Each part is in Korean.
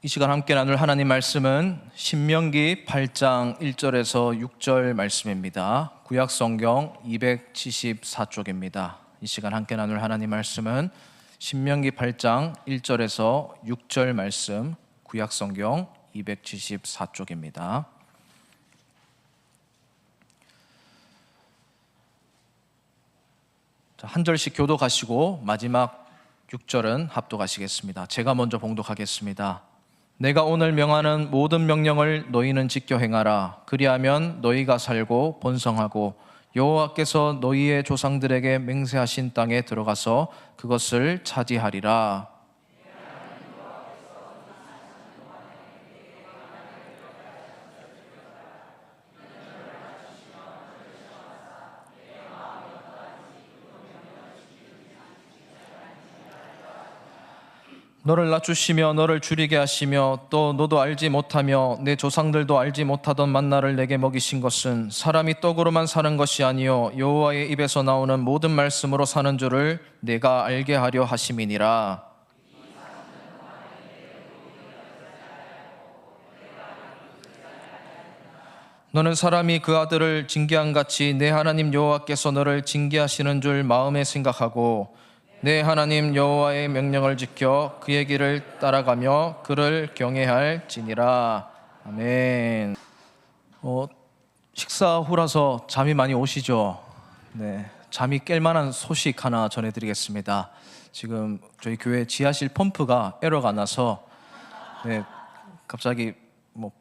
이 시간 함께 나눌 하나님 말씀은 신명기 8장 1절에서 6절 말씀입니다. 구약성경 274쪽입니다. 이 시간 함께 나눌 하나님 말씀은 신명기 8장 1절에서 6절 말씀, 구약성경 274쪽입니다. 한 절씩 교독하시고 마지막 6절은 합독하시겠습니다. 제가 먼저 봉독하겠습니다. 내가 오늘 명하는 모든 명령을 너희는 지켜 행하라. 그리하면 너희가 살고 번성하고 여호와께서 너희의 조상들에게 맹세하신 땅에 들어가서 그것을 차지하리라. 너를 낮추시며 너를 줄이게 하시며 또 너도 알지 못하며 내 조상들도 알지 못하던 만나를 내게 먹이신 것은 사람이 떡으로만 사는 것이 아니요 여호와의 입에서 나오는 모든 말씀으로 사는 줄을 내가 알게 하려 하심이니라. 너는 사람이 그 아들을 징계한 같이 내 하나님 여호와께서 너를 징계하시는 줄 마음에 생각하고 내 하나님 여호와의 명령을 지켜 그의 길을 따라가며 그를 경외할지니라. 아멘. 식사 후라서 잠이 많이 오시죠? 네, 잠이 깰 만한 소식 하나 전해드리겠습니다. 지금 저희 교회 지하실 펌프가 에러가 나서 갑자기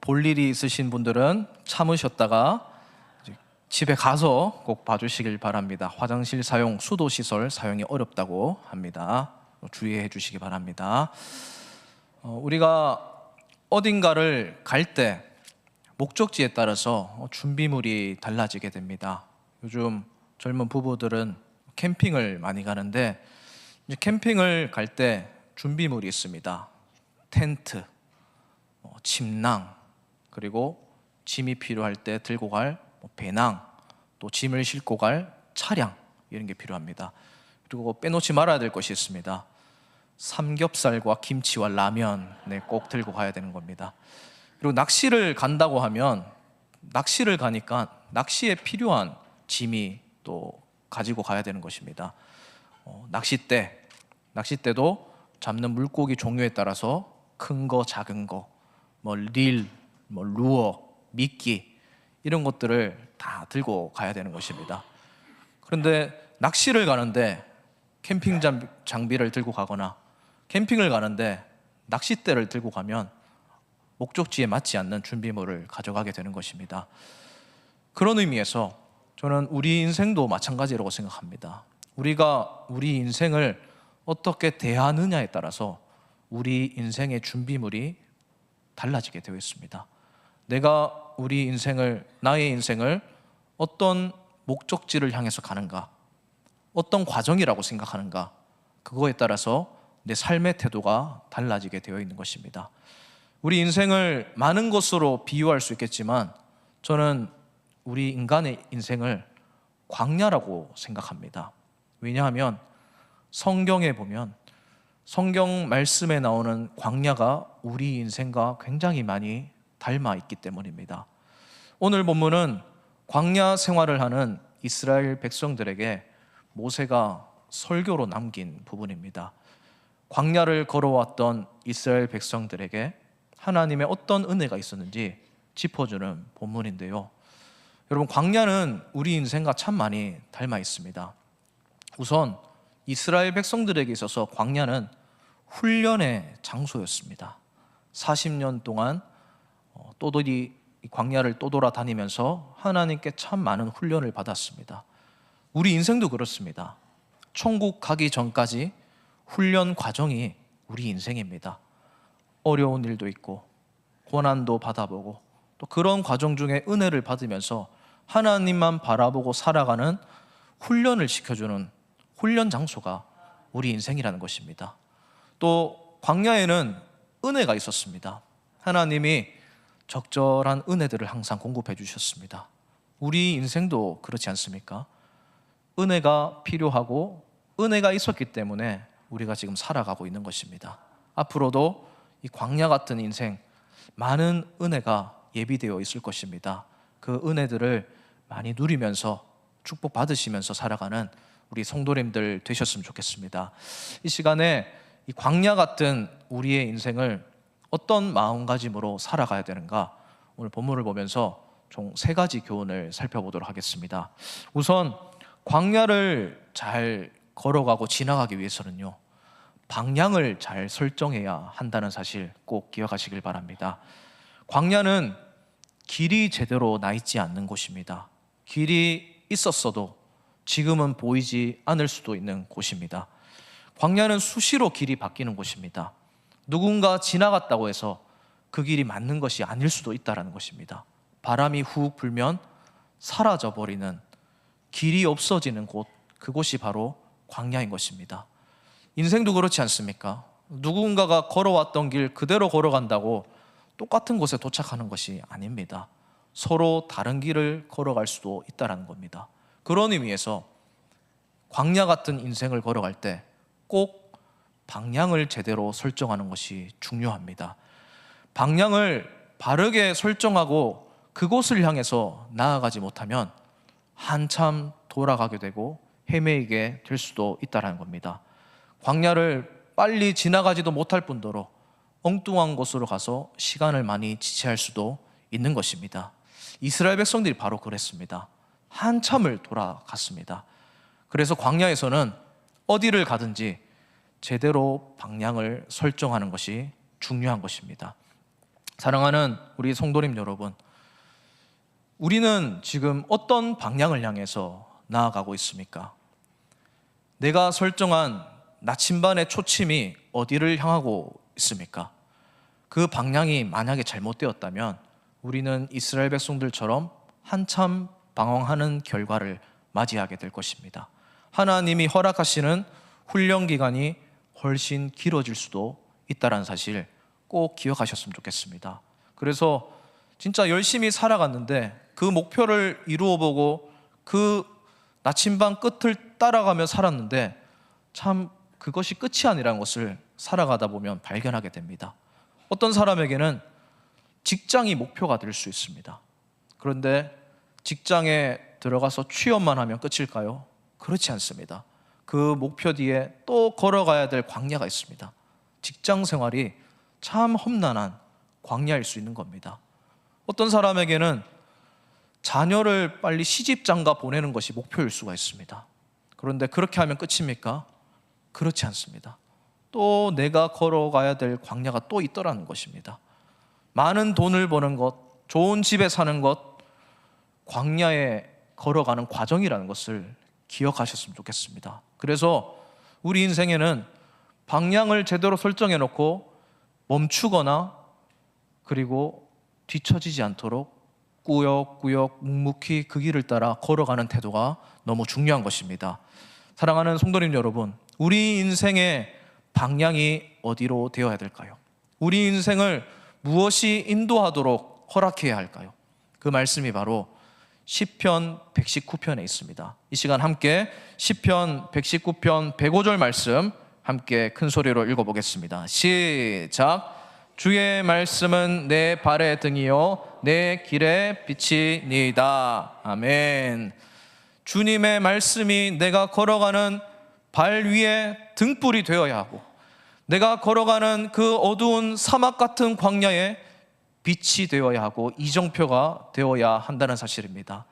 볼 일이 있으신 분들은 참으셨다가 집에 가서 꼭 봐주시길 바랍니다. 화장실 사용, 수도시설 사용이 어렵다고 합니다. 주의해 주시기 바랍니다. 우리가 어딘가를 갈 때 목적지에 따라서 준비물이 달라지게 됩니다. 요즘 젊은 부부들은 캠핑을 많이 가는데 이제 캠핑을 갈 때 준비물이 있습니다. 텐트, 침낭, 그리고 짐이 필요할 때 들고 갈 배낭, 또 짐을 싣고 갈 차량, 이런 게 필요합니다. 그리고 빼놓지 말아야 될 것이 있습니다. 삼겹살과 김치와 라면, 꼭 들고 가야 되는 겁니다. 그리고 낚시를 간다고 하면 낚시를 가니까 낚시에 필요한 짐이 또 가지고 가야 되는 것입니다. 낚싯대도 잡는 물고기 종류에 따라서 큰 거, 작은 거, 릴, 루어, 미끼, 이런 것들을 다 들고 가야 되는 것입니다. 그런데 낚시를 가는데 캠핑 장비를 들고 가거나 캠핑을 가는데 낚싯대를 들고 가면 목적지에 맞지 않는 준비물을 가져가게 되는 것입니다. 그런 의미에서 저는 우리 인생도 마찬가지라고 생각합니다. 우리가 우리 인생을 어떻게 대하느냐에 따라서 우리 인생의 준비물이 달라지게 되어 있습니다. 내가 나의 인생을 어떤 목적지를 향해서 가는가, 어떤 과정이라고 생각하는가, 그거에 따라서 내 삶의 태도가 달라지게 되어 있는 것입니다. 우리 인생을 많은 것으로 비유할 수 있겠지만 저는 우리 인간의 인생을 광야라고 생각합니다. 왜냐하면 성경에 보면 성경 말씀에 나오는 광야가 우리 인생과 굉장히 많이 닮아 있기 때문입니다. 오늘 본문은 광야 생활을 하는 이스라엘 백성들에게 모세가 설교로 남긴 부분입니다. 광야를 걸어왔던 이스라엘 백성들에게 하나님의 어떤 은혜가 있었는지 짚어주는 본문인데요. 여러분, 광야는 우리 인생과 참 많이 닮아 있습니다. 우선 이스라엘 백성들에게 있어서 광야는 훈련의 장소였습니다. 40년 동안 광야를 떠돌아다니면서 하나님께 참 많은 훈련을 받았습니다. 우리 인생도 그렇습니다. 천국 가기 전까지 훈련 과정이 우리 인생입니다. 어려운 일도 있고 고난도 받아보고 또 그런 과정 중에 은혜를 받으면서 하나님만 바라보고 살아가는 훈련을 시켜주는 훈련 장소가 우리 인생이라는 것입니다. 또 광야에는 은혜가 있었습니다. 하나님이 적절한 은혜들을 항상 공급해 주셨습니다. 우리 인생도 그렇지 않습니까? 은혜가 필요하고 은혜가 있었기 때문에 우리가 지금 살아가고 있는 것입니다. 앞으로도 이 광야 같은 인생, 많은 은혜가 예비되어 있을 것입니다. 그 은혜들을 많이 누리면서 축복 받으시면서 살아가는 우리 성도님들 되셨으면 좋겠습니다. 이 시간에 이 광야 같은 우리의 인생을 어떤 마음가짐으로 살아가야 되는가, 오늘 본문을 보면서 총 3가지 교훈을 살펴보도록 하겠습니다. 우선 광야를 잘 걸어가고 지나가기 위해서는요, 방향을 잘 설정해야 한다는 사실 꼭 기억하시길 바랍니다. 광야는 길이 제대로 나 있지 않는 곳입니다. 길이 있었어도 지금은 보이지 않을 수도 있는 곳입니다. 광야는 수시로 길이 바뀌는 곳입니다. 누군가 지나갔다고 해서 그 길이 맞는 것이 아닐 수도 있다는 것입니다. 바람이 훅 불면 사라져버리는, 길이 없어지는 곳, 그곳이 바로 광야인 것입니다. 인생도 그렇지 않습니까? 누군가가 걸어왔던 길 그대로 걸어간다고 똑같은 곳에 도착하는 것이 아닙니다. 서로 다른 길을 걸어갈 수도 있다는 겁니다. 그런 의미에서 광야 같은 인생을 걸어갈 때 꼭 방향을 제대로 설정하는 것이 중요합니다. 방향을 바르게 설정하고 그곳을 향해서 나아가지 못하면 한참 돌아가게 되고 헤매이게 될 수도 있다는 겁니다. 광야를 빨리 지나가지도 못할 뿐더러 엉뚱한 곳으로 가서 시간을 많이 지체할 수도 있는 것입니다. 이스라엘 백성들이 바로 그랬습니다. 한참을 돌아갔습니다. 그래서 광야에서는 어디를 가든지 제대로 방향을 설정하는 것이 중요한 것입니다. 사랑하는 우리 성도님 여러분, 우리는 지금 어떤 방향을 향해서 나아가고 있습니까? 내가 설정한 나침반의 초침이 어디를 향하고 있습니까? 그 방향이 만약에 잘못되었다면 우리는 이스라엘 백성들처럼 한참 방황하는 결과를 맞이하게 될 것입니다. 하나님이 허락하시는 훈련 기간이 훨씬 길어질 수도 있다는 사실 꼭 기억하셨으면 좋겠습니다. 그래서 진짜 열심히 살아갔는데 그 목표를 이루어보고 그 나침반 끝을 따라가며 살았는데 참 그것이 끝이 아니라는 것을 살아가다 보면 발견하게 됩니다. 어떤 사람에게는 직장이 목표가 될 수 있습니다. 그런데 직장에 들어가서 취업만 하면 끝일까요? 그렇지 않습니다. 그 목표 뒤에 또 걸어가야 될 광야가 있습니다. 직장 생활이 참 험난한 광야일 수 있는 겁니다. 어떤 사람에게는 자녀를 빨리 시집장가 보내는 것이 목표일 수가 있습니다. 그런데 그렇게 하면 끝입니까? 그렇지 않습니다. 또 내가 걸어가야 될 광야가 또 있더라는 것입니다. 많은 돈을 버는 것, 좋은 집에 사는 것, 광야에 걸어가는 과정이라는 것을 기억하셨으면 좋겠습니다. 그래서 우리 인생에는 방향을 제대로 설정해 놓고 멈추거나 그리고 뒤처지지 않도록 꾸역꾸역 묵묵히 그 길을 따라 걸어가는 태도가 너무 중요한 것입니다. 사랑하는 성도님 여러분, 우리 인생의 방향이 어디로 되어야 될까요? 우리 인생을 무엇이 인도하도록 허락해야 할까요? 그 말씀이 바로 시편 119편에 있습니다. 이 시간 함께 시편 119편 105절 말씀 함께 큰 소리로 읽어보겠습니다. 시작. 주의 말씀은 내 발의 등이요 내 길의 빛이니이다. 아멘. 주님의 말씀이 내가 걸어가는 발 위에 등불이 되어야 하고, 내가 걸어가는 그 어두운 사막 같은 광야에 빛이 되어야 하고 이정표가 되어야 한다는 사실입니다.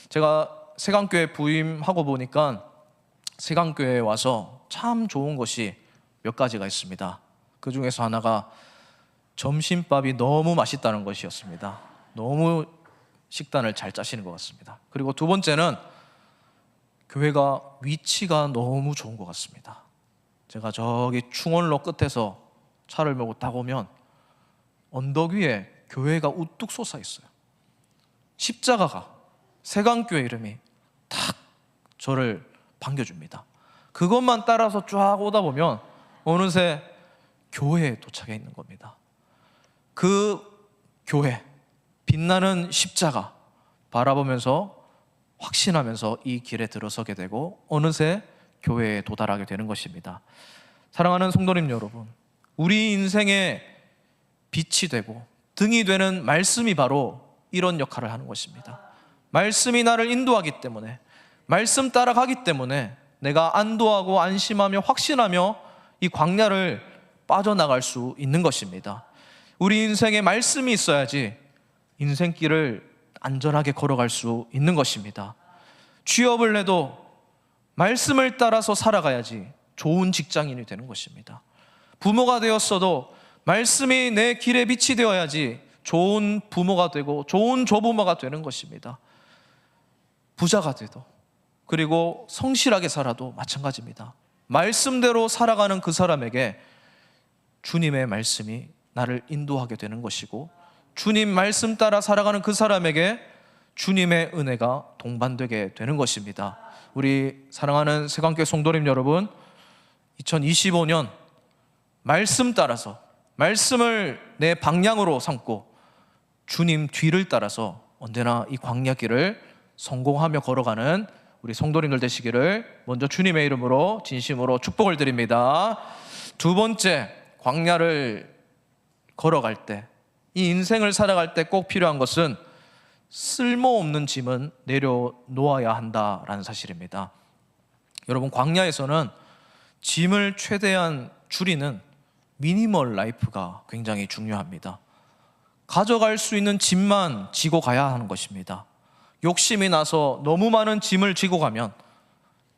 제가 세강교회 부임하고 보니까 세강교회에 와서 참 좋은 것이 몇 가지가 있습니다. 그 중에서 하나가 점심밥이 너무 맛있다는 것이었습니다. 너무 식단을 잘 짜시는 것 같습니다. 그리고 두 번째는 교회가 위치가 너무 좋은 것 같습니다. 제가 저기 충원로 끝에서 차를 몰고 딱 오면 언덕 위에 교회가 우뚝 솟아 있어요. 십자가가, 세강교회 이름이 탁 저를 반겨줍니다. 그것만 따라서 쫙 오다 보면 어느새 교회에 도착해 있는 겁니다. 그 교회, 빛나는 십자가 바라보면서 확신하면서 이 길에 들어서게 되고 어느새 교회에 도달하게 되는 것입니다. 사랑하는 성도님 여러분, 우리 인생의 빛이 되고 등이 되는 말씀이 바로 이런 역할을 하는 것입니다. 말씀이 나를 인도하기 때문에, 말씀 따라가기 때문에 내가 안도하고 안심하며 확신하며 이 광야를 빠져나갈 수 있는 것입니다. 우리 인생에 말씀이 있어야지 인생길을 안전하게 걸어갈 수 있는 것입니다. 취업을 해도 말씀을 따라서 살아가야지 좋은 직장인이 되는 것입니다. 부모가 되었어도 말씀이 내 길에 빛이 되어야지 좋은 부모가 되고 좋은 조부모가 되는 것입니다. 부자가 돼도, 그리고 성실하게 살아도 마찬가지입니다. 말씀대로 살아가는 그 사람에게 주님의 말씀이 나를 인도하게 되는 것이고, 주님 말씀 따라 살아가는 그 사람에게 주님의 은혜가 동반되게 되는 것입니다. 우리 사랑하는 새강교회 성도님 여러분, 2025년 말씀 따라서, 말씀을 내 방향으로 삼고 주님 뒤를 따라서 언제나 이 광야길을 성공하며 걸어가는 우리 성도님들 되시기를 먼저 주님의 이름으로 진심으로 축복을 드립니다. 두 번째, 광야를 걸어갈 때, 이 인생을 살아갈 때 꼭 필요한 것은 쓸모없는 짐은 내려놓아야 한다라는 사실입니다. 여러분, 광야에서는 짐을 최대한 줄이는 미니멀 라이프가 굉장히 중요합니다. 가져갈 수 있는 짐만 지고 가야 하는 것입니다. 욕심이 나서 너무 많은 짐을 지고 가면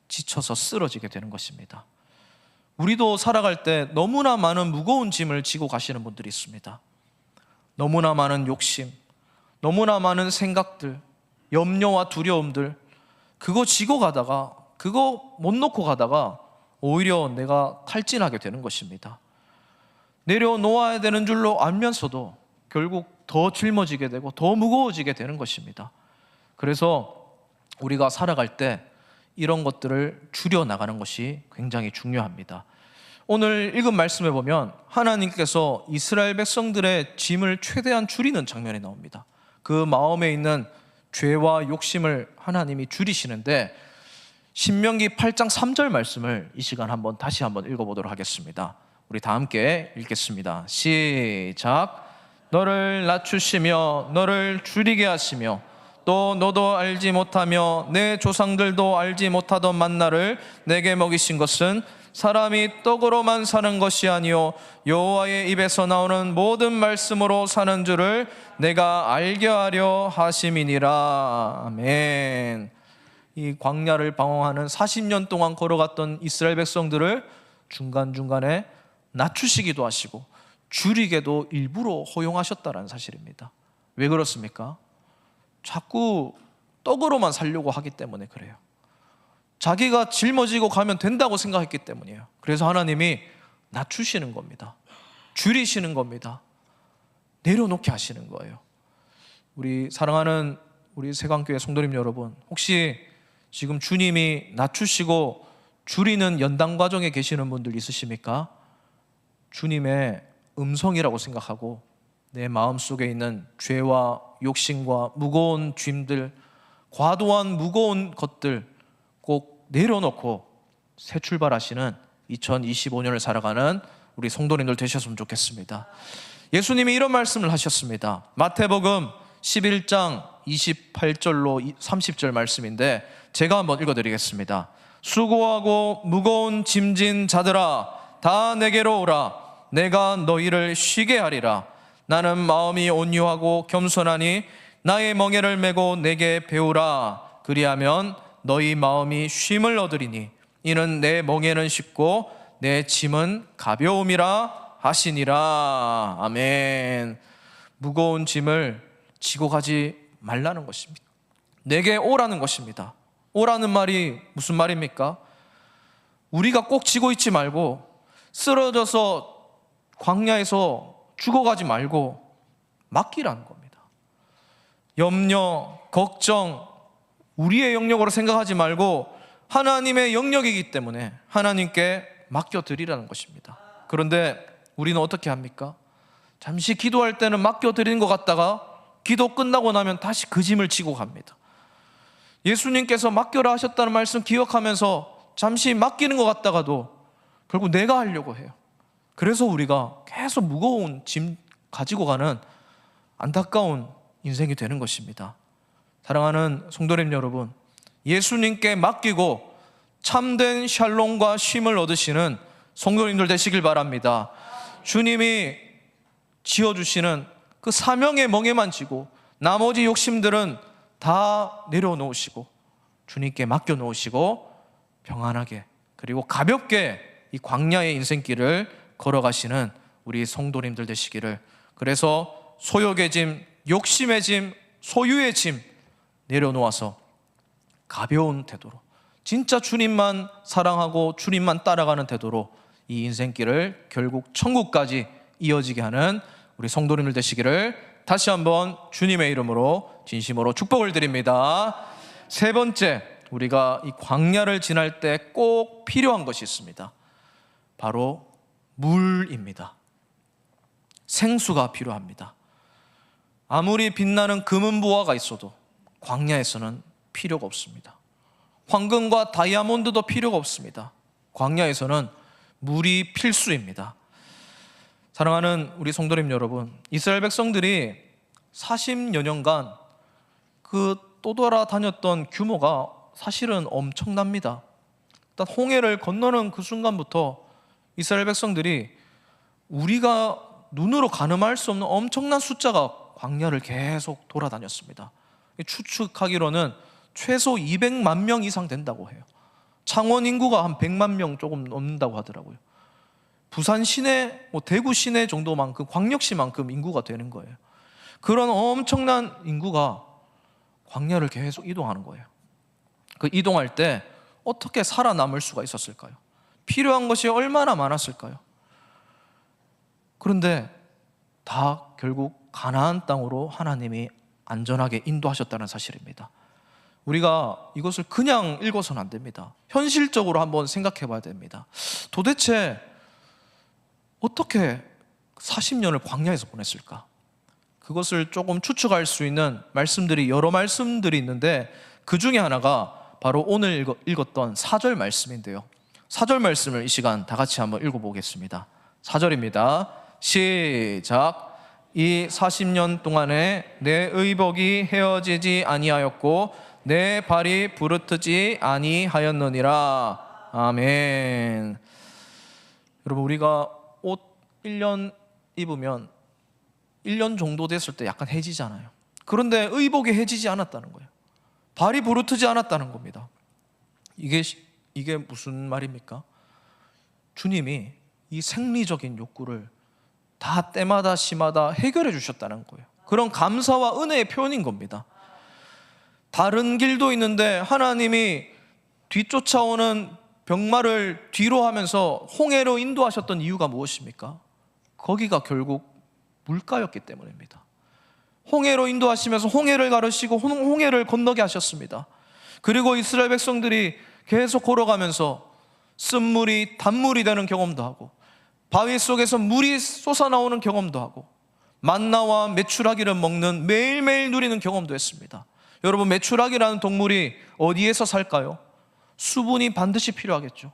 지쳐서 쓰러지게 되는 것입니다. 우리도 살아갈 때 너무나 많은 무거운 짐을 지고 가시는 분들이 있습니다. 너무나 많은 욕심, 너무나 많은 생각들, 염려와 두려움들, 그거 지고 가다가, 그거 못 놓고 가다가 오히려 내가 탈진하게 되는 것입니다. 내려놓아야 되는 줄로 알면서도 결국 더 짊어지게 되고 더 무거워지게 되는 것입니다. 그래서 우리가 살아갈 때 이런 것들을 줄여나가는 것이 굉장히 중요합니다. 오늘 읽은 말씀에 보면 하나님께서 이스라엘 백성들의 짐을 최대한 줄이는 장면이 나옵니다. 그 마음에 있는 죄와 욕심을 하나님이 줄이시는데, 신명기 8장 3절 말씀을 이 시간 다시 한번 읽어보도록 하겠습니다. 우리 다 함께 읽겠습니다. 시작. 너를 낮추시며 너를 줄이게 하시며 또 너도 알지 못하며 내 조상들도 알지 못하던 만나를 내게 먹이신 것은 사람이 떡으로만 사는 것이 아니요 여호와의 입에서 나오는 모든 말씀으로 사는 줄을 내가 알게 하려 하심이니라. 아멘. 이 광야를 방황하는 40년 동안 걸어갔던 이스라엘 백성들을 중간중간에 낮추시기도 하시고 줄이게도 일부러 허용하셨다는 사실입니다. 왜 그렇습니까? 자꾸 떡으로만 살려고 하기 때문에 그래요. 자기가 짊어지고 가면 된다고 생각했기 때문이에요. 그래서 하나님이 낮추시는 겁니다. 줄이시는 겁니다. 내려놓게 하시는 거예요. 우리 사랑하는 우리 새강교회 성도님 여러분, 혹시 지금 주님이 낮추시고 줄이는 연단 과정에 계시는 분들 있으십니까? 주님의 음성이라고 생각하고 내 마음속에 있는 죄와 욕심과 무거운 짐들, 과도한 무거운 것들 꼭 내려놓고 새 출발하시는 2025년을 살아가는 우리 성도님들 되셨으면 좋겠습니다. 예수님이 이런 말씀을 하셨습니다. 마태복음 11장 28절로 30절 말씀인데 제가 한번 읽어드리겠습니다. 수고하고 무거운 짐진 자들아 다 내게로 오라. 내가 너희를 쉬게 하리라. 나는 마음이 온유하고 겸손하니 나의 멍에를 메고 내게 배우라. 그리하면 너희 마음이 쉼을 얻으리니 이는 내 멍에는 쉽고 내 짐은 가벼움이라 하시니라. 아멘. 무거운 짐을 지고 가지 말라는 것입니다. 내게 오라는 것입니다. 오라는 말이 무슨 말입니까? 우리가 꼭 지고 있지 말고 쓰러져서 광야에서 죽어가지 말고 맡기라는 겁니다. 염려, 걱정, 우리의 영역으로 생각하지 말고 하나님의 영역이기 때문에 하나님께 맡겨드리라는 것입니다. 그런데 우리는 어떻게 합니까? 잠시 기도할 때는 맡겨드리는 것 같다가 기도 끝나고 나면 다시 그 짐을 지고 갑니다. 예수님께서 맡겨라 하셨다는 말씀 기억하면서 잠시 맡기는 것 같다가도 결국 내가 하려고 해요. 그래서 우리가 계속 무거운 짐 가지고 가는 안타까운 인생이 되는 것입니다. 사랑하는 성도님 여러분, 예수님께 맡기고 참된 샬롬과 쉼을 얻으시는 성도님들 되시길 바랍니다. 주님이 지어주시는 그 사명의 멍에만 지고 나머지 욕심들은 다 내려놓으시고 주님께 맡겨놓으시고 평안하게 그리고 가볍게 이 광야의 인생길을 걸어가시는 우리 성도님들 되시기를, 그래서 소욕의 짐, 욕심의 짐, 소유의 짐 내려놓아서 가벼운 태도로 진짜 주님만 사랑하고 주님만 따라가는 태도로 이 인생길을 결국 천국까지 이어지게 하는 우리 성도님들 되시기를 다시 한번 주님의 이름으로 진심으로 축복을 드립니다. 세 번째, 우리가 이 광야를 지날 때 꼭 필요한 것이 있습니다. 바로 물입니다. 생수가 필요합니다. 아무리 빛나는 금은보화가 있어도 광야에서는 필요가 없습니다. 황금과 다이아몬드도 필요가 없습니다. 광야에서는 물이 필수입니다. 사랑하는 우리 성도님 여러분, 이스라엘 백성들이 40여 년간 그 떠돌아다녔던 규모가 사실은 엄청납니다. 일단 홍해를 건너는 그 순간부터 이스라엘 백성들이 우리가 눈으로 가늠할 수 없는 엄청난 숫자가 광야를 계속 돌아다녔습니다. 추측하기로는 최소 200만 명 이상 된다고 해요. 창원 인구가 한 100만 명 조금 넘는다고 하더라고요. 부산 시내, 대구 시내 정도만큼, 광역시만큼 인구가 되는 거예요. 그런 엄청난 인구가 광야를 계속 이동하는 거예요. 그 이동할 때 어떻게 살아남을 수가 있었을까요? 필요한 것이 얼마나 많았을까요? 그런데 다 결국 가나안 땅으로 하나님이 안전하게 인도하셨다는 사실입니다. 우리가 이것을 그냥 읽어서는 안 됩니다. 현실적으로 한번 생각해 봐야 됩니다. 도대체 어떻게 40년을 광야에서 보냈을까? 그것을 조금 추측할 수 있는 말씀들이, 여러 말씀들이 있는데 그 중에 하나가 바로 오늘 읽었던 4절 말씀인데요. 4절 말씀을 이 시간 다 같이 한번 읽어보겠습니다. 4절입니다. 시작. 이 40년 동안에 내 의복이 헤어지지 아니하였고 내 발이 부르트지 아니하였느니라. 아멘. 여러분, 우리가 옷 1년 입으면 1년 정도 됐을 때 약간 해지잖아요. 그런데 의복이 해지지 않았다는 거예요. 발이 부르트지 않았다는 겁니다. 이게 무슨 말입니까? 주님이 이 생리적인 욕구를 다 때마다 시마다 해결해 주셨다는 거예요. 그런 감사와 은혜의 표현인 겁니다. 다른 길도 있는데 하나님이 뒤쫓아오는 병마를 뒤로 하면서 홍해로 인도하셨던 이유가 무엇입니까? 거기가 결국 물가였기 때문입니다. 홍해로 인도하시면서 홍해를 가르시고 홍해를 건너게 하셨습니다. 그리고 이스라엘 백성들이 계속 걸어가면서 쓴물이 단물이 되는 경험도 하고 바위 속에서 물이 솟아나오는 경험도 하고 만나와 메추라기를 먹는 매일매일 누리는 경험도 했습니다. 여러분, 메추라기라는 동물이 어디에서 살까요? 수분이 반드시 필요하겠죠.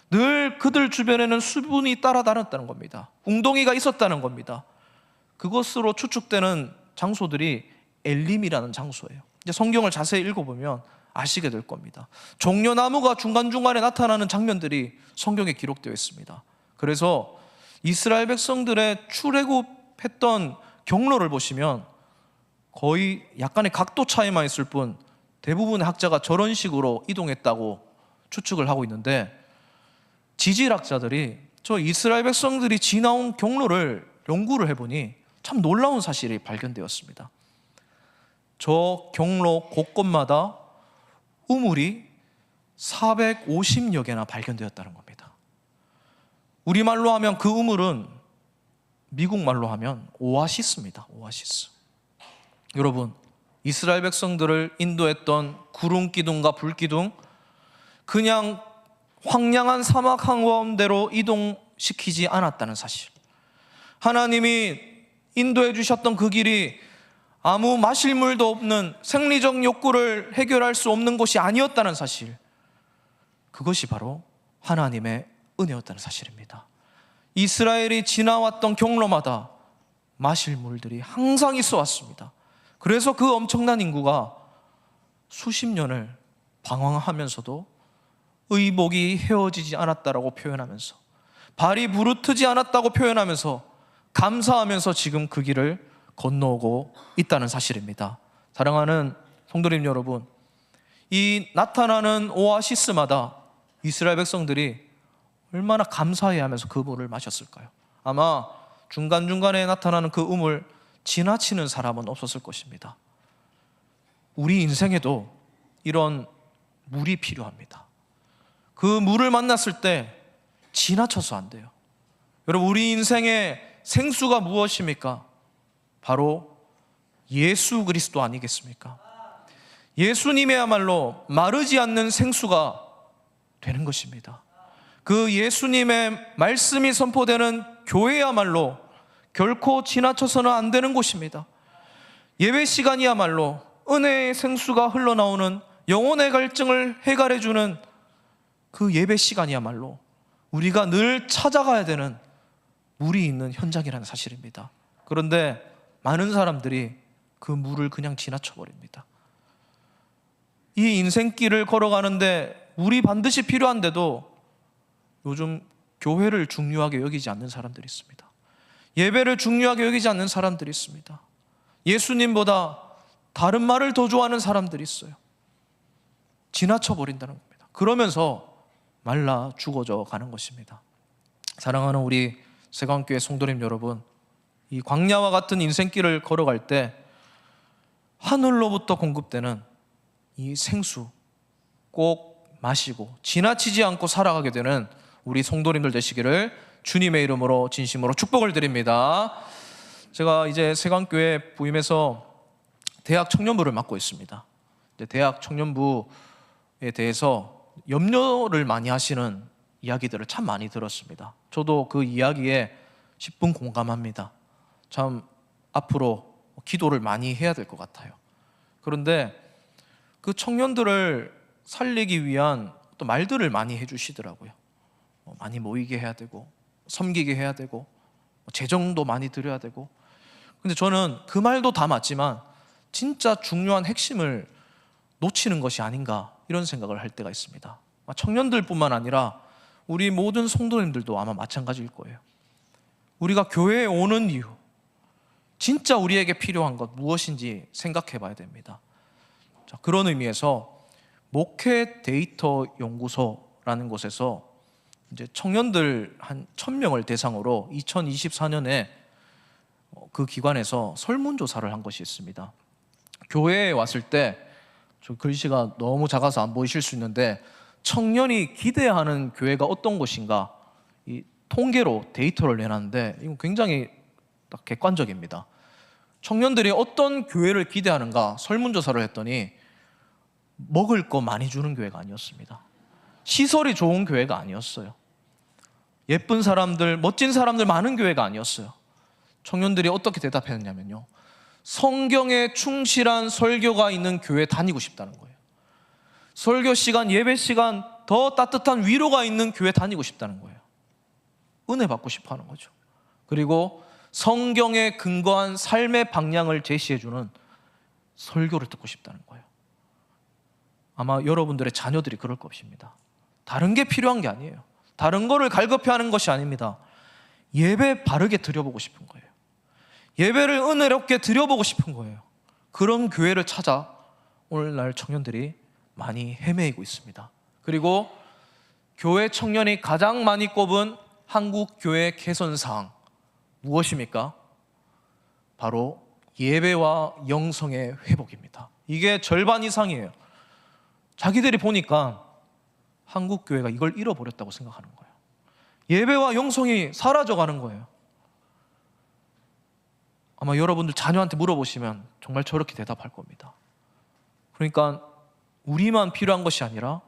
늘 그들 주변에는 수분이 따라다녔다는 겁니다. 웅덩이가 있었다는 겁니다. 그것으로 추측되는 장소들이 엘림이라는 장소예요. 이제 성경을 자세히 읽어보면 아시게 될 겁니다. 종려나무가 중간중간에 나타나는 장면들이 성경에 기록되어 있습니다. 그래서 이스라엘 백성들의 출애굽했던 경로를 보시면 거의 약간의 각도 차이만 있을 뿐 대부분의 학자가 저런 식으로 이동했다고 추측을 하고 있는데, 지질학자들이 저 이스라엘 백성들이 지나온 경로를 연구를 해보니 참 놀라운 사실이 발견되었습니다. 저 경로 곳곳마다 우물이 450여 개나 발견되었다는 겁니다. 우리말로 하면 그 우물은 미국 말로 하면 오아시스입니다. 오아시스. 여러분, 이스라엘 백성들을 인도했던 구름 기둥과 불 기둥, 그냥 황량한 사막 한가운데로 이동시키지 않았다는 사실, 하나님이 인도해 주셨던 그 길이 아무 마실 물도 없는 생리적 욕구를 해결할 수 없는 곳이 아니었다는 사실, 그것이 바로 하나님의 은혜였다는 사실입니다. 이스라엘이 지나왔던 경로마다 마실 물들이 항상 있어 왔습니다. 그래서 그 엄청난 인구가 수십 년을 방황하면서도 의복이 헤어지지 않았다라고 표현하면서, 발이 부르트지 않았다고 표현하면서, 감사하면서 지금 그 길을 건너오고 있다는 사실입니다. 사랑하는 성도님 여러분, 이 나타나는 오아시스마다 이스라엘 백성들이 얼마나 감사해 하면서 그 물을 마셨을까요? 아마 중간중간에 나타나는 그 우물 지나치는 사람은 없었을 것입니다. 우리 인생에도 이런 물이 필요합니다. 그 물을 만났을 때 지나쳐서 안 돼요. 여러분, 우리 인생의 생수가 무엇입니까? 바로 예수 그리스도 아니겠습니까? 예수님이야말로 마르지 않는 생수가 되는 것입니다. 그 예수님의 말씀이 선포되는 교회야말로 결코 지나쳐서는 안 되는 곳입니다. 예배 시간이야말로 은혜의 생수가 흘러나오는 영혼의 갈증을 해결해주는 그 예배 시간이야말로 우리가 늘 찾아가야 되는 물이 있는 현장이라는 사실입니다. 그런데 많은 사람들이 그 물을 그냥 지나쳐버립니다. 이 인생길을 걸어가는데 물이 반드시 필요한데도 요즘 교회를 중요하게 여기지 않는 사람들이 있습니다. 예배를 중요하게 여기지 않는 사람들이 있습니다. 예수님보다 다른 말을 더 좋아하는 사람들이 있어요. 지나쳐 버린다는 겁니다. 그러면서 말라 죽어져 가는 것입니다. 사랑하는 우리 세광교회 성도님 여러분, 이 광야와 같은 인생길을 걸어갈 때 하늘로부터 공급되는 이 생수 꼭 마시고 지나치지 않고 살아가게 되는 우리 성도님들 되시기를 주님의 이름으로 진심으로 축복을 드립니다. 제가 이제 세광교회 부임해서 대학 청년부를 맡고 있습니다. 대학 청년부에 대해서 염려를 많이 하시는 이야기들을 참 많이 들었습니다. 저도 그 이야기에 10분 공감합니다. 참 앞으로 기도를 많이 해야 될 것 같아요. 그런데 그 청년들을 살리기 위한 또 말들을 많이 해주시더라고요. 많이 모이게 해야 되고 섬기게 해야 되고 재정도 많이 드려야 되고. 근데 저는 그 말도 다 맞지만 진짜 중요한 핵심을 놓치는 것이 아닌가 이런 생각을 할 때가 있습니다. 청년들뿐만 아니라 우리 모든 성도님들도 아마 마찬가지일 거예요. 우리가 교회에 오는 이유, 진짜 우리에게 필요한 것 무엇인지 생각해 봐야 됩니다. 자, 그런 의미에서 목회 데이터 연구소라는 곳에서 이제 청년들 한 1000명을 대상으로 2024년에 그 기관에서 설문조사를 한 것이 있습니다. 교회에 왔을 때, 저 글씨가 너무 작아서 안 보이실 수 있는데, 청년이 기대하는 교회가 어떤 곳인가 이 통계로 데이터를 내놨는데 이건 굉장히 딱 객관적입니다. 청년들이 어떤 교회를 기대하는가 설문조사를 했더니 먹을 거 많이 주는 교회가 아니었습니다. 시설이 좋은 교회가 아니었어요. 예쁜 사람들, 멋진 사람들 많은 교회가 아니었어요. 청년들이 어떻게 대답했냐면요, 성경에 충실한 설교가 있는 교회 다니고 싶다는 거예요. 설교 시간, 예배 시간 더 따뜻한 위로가 있는 교회 다니고 싶다는 거예요. 은혜 받고 싶어 하는 거죠. 그리고 성경에 근거한 삶의 방향을 제시해주는 설교를 듣고 싶다는 거예요. 아마 여러분들의 자녀들이 그럴 것입니다. 다른 게 필요한 게 아니에요. 다른 거를 갈급해하는 것이 아닙니다. 예배 바르게 드려보고 싶은 거예요. 예배를 은혜롭게 드려보고 싶은 거예요. 그런 교회를 찾아 오늘날 청년들이 많이 헤매이고 있습니다. 그리고 교회 청년이 가장 많이 꼽은 한국 교회 개선사항 무엇입니까? 바로 예배와 영성의 회복입니다. 이게 절반 이상이에요. 자기들이 보니까 한국 교회가 이걸 잃어버렸다고 생각하는 거예요. 예배와 영성이 사라져가는 거예요. 아마 여러분들 자녀한테 물어보시면 정말 저렇게 대답할 겁니다. 그러니까 우리만 필요한 것이 아니라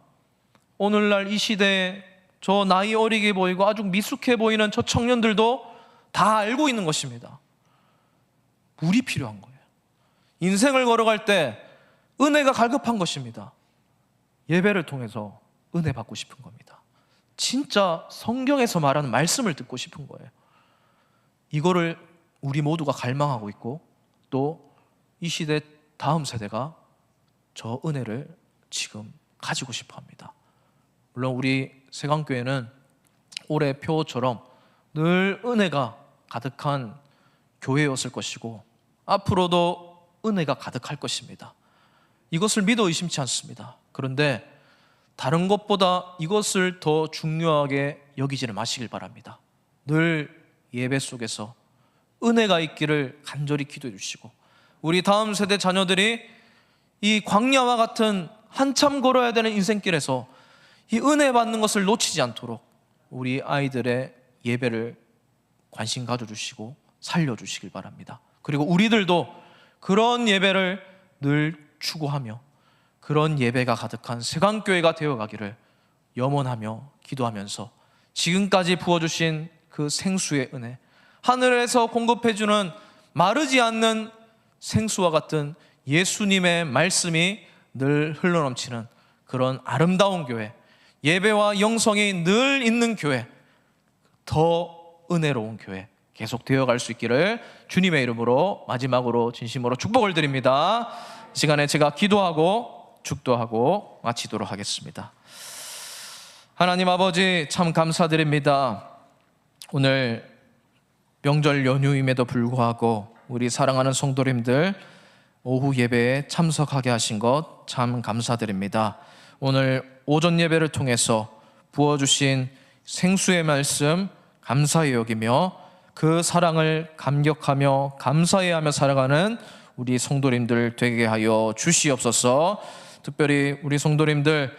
오늘날 이 시대에 저 나이 어리게 보이고 아주 미숙해 보이는 저 청년들도 다 알고 있는 것입니다. 물이 필요한 거예요. 인생을 걸어갈 때 은혜가 갈급한 것입니다. 예배를 통해서 은혜 받고 싶은 겁니다. 진짜 성경에서 말하는 말씀을 듣고 싶은 거예요. 이거를 우리 모두가 갈망하고 있고 또 이 시대 다음 세대가 저 은혜를 지금 가지고 싶어 합니다. 물론 우리 세강교회는 올해 표처럼 늘 은혜가 가득한 교회였을 것이고 앞으로도 은혜가 가득할 것입니다. 이것을 믿어 의심치 않습니다. 그런데 다른 것보다 이것을 더 중요하게 여기지는 마시길 바랍니다. 늘 예배 속에서 은혜가 있기를 간절히 기도해 주시고 우리 다음 세대 자녀들이 이 광야와 같은 한참 걸어야 되는 인생길에서 이 은혜 받는 것을 놓치지 않도록 우리 아이들의 예배를 관심 가져주시고 살려주시길 바랍니다. 그리고 우리들도 그런 예배를 늘 추구하며 그런 예배가 가득한 세강교회가 되어가기를 염원하며 기도하면서 지금까지 부어주신 그 생수의 은혜, 하늘에서 공급해주는 마르지 않는 생수와 같은 예수님의 말씀이 늘 흘러넘치는 그런 아름다운 교회, 예배와 영성이 늘 있는 교회, 더 은혜로운 교회 계속 되어갈 수 있기를 주님의 이름으로 마지막으로 진심으로 축복을 드립니다. 이 시간에 제가 기도하고 축도하고 마치도록 하겠습니다. 하나님 아버지, 참 감사드립니다. 오늘 명절 연휴임에도 불구하고 우리 사랑하는 성도님들 오후 예배에 참석하게 하신 것 참 감사드립니다. 오늘 오전 예배를 통해서 부어주신 생수의 말씀 감사히 여기며 그 사랑을 감격하며 감사해하며 살아가는 우리 성도님들 되게 하여 주시옵소서. 특별히 우리 성도님들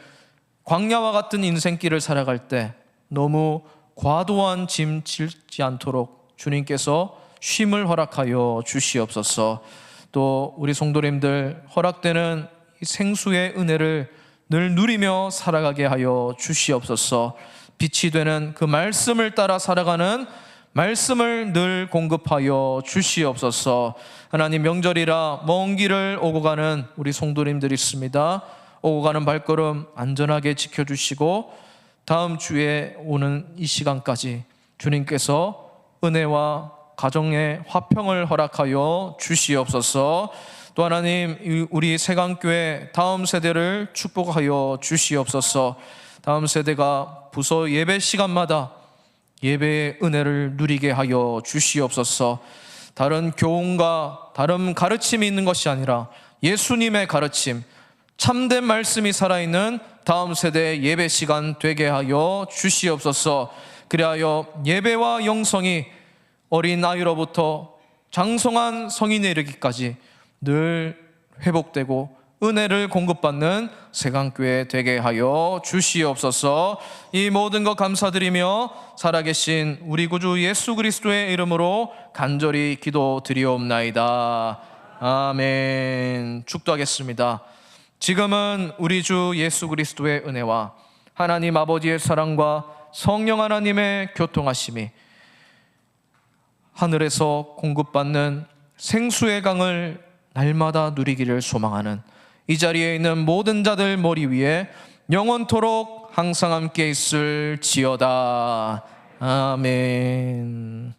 광야와 같은 인생길을 살아갈 때 너무 과도한 짐 질지 않도록 주님께서 쉼을 허락하여 주시옵소서. 또 우리 성도님들 허락되는 이 생수의 은혜를 늘 누리며 살아가게 하여 주시옵소서. 빛이 되는 그 말씀을 따라 살아가는 말씀을 늘 공급하여 주시옵소서. 하나님, 명절이라 먼 길을 오고 가는 우리 성도님들이 있습니다. 오고 가는 발걸음 안전하게 지켜주시고 다음 주에 오는 이 시간까지 주님께서 은혜와 가정의 화평을 허락하여 주시옵소서. 또 하나님, 우리 세강교회 다음 세대를 축복하여 주시옵소서. 다음 세대가 부서 예배 시간마다 예배의 은혜를 누리게 하여 주시옵소서. 다른 교훈과 다른 가르침이 있는 것이 아니라 예수님의 가르침, 참된 말씀이 살아있는 다음 세대의 예배 시간 되게 하여 주시옵소서. 그리하여 예배와 영성이 어린 아이로부터 장성한 성인에 이르기까지 늘 회복되고 은혜를 공급받는 세강교회 되게 하여 주시옵소서. 이 모든 것 감사드리며 살아계신 우리 구주 예수 그리스도의 이름으로 간절히 기도드리옵나이다. 아멘. 축도하겠습니다. 지금은 우리 주 예수 그리스도의 은혜와 하나님 아버지의 사랑과 성령 하나님의 교통하심이 하늘에서 공급받는 생수의 강을 날마다 누리기를 소망하는 이 자리에 있는 모든 자들 머리 위에 영원토록 항상 함께 있을지어다. 아멘.